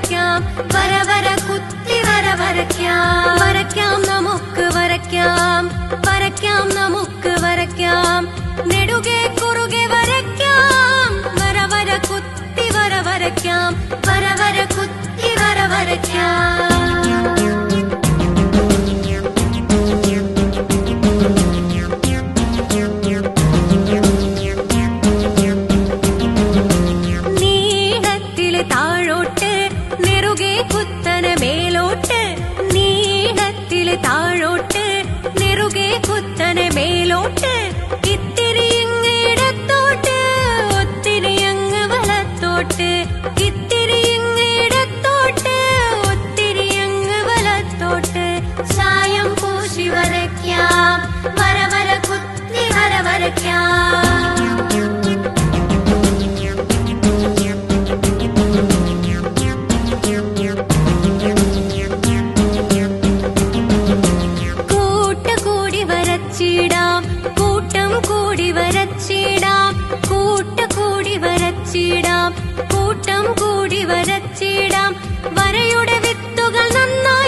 വരയ്ക്കാം, വര വര കുത്തി വര വരയ്ക്കാം. വരയ്ക്കാം നമുക്ക് വരയ്ക്കാം, വരയ്ക്കാം നമുക്ക് വരയ്ക്കാം. നെടുകെ കുറുകെ വരയ്ക്കാം, വര വര കുത്തി വര വരയ്ക്കാം, വര വര കുത്തി വര വരയ്ക്കാം. താഴോട്ട് നെറുകെ കുത്തന മേലോട്ട്, നീളത്തില് താഴോട്ട് നെറുകെ കുത്തന മേലോട്ട്. ഇത്തിരി അങ്ങ് ഇടത്തോട്ട്, ഒത്തിരി അങ്ങ് വലത്തോട്ട്. ഇത്തിരി അങ്ങ് ഇടത്തോട്ട്, ഒത്തിരി അങ്ങ് വലത്തോട്ട്. സായം പൂശി വരയ്ക്കാം, വര വര കുത്തി വര വരയ്ക്കാം. കൂട്ടം കൂടി വരച്ചിടാം, കൂട്ടുകൂടി വരച്ചിടാം, കൂട്ടം കൂടി വരച്ചിടാം. വരയുടെ വിത്തുകൾ നന്നായി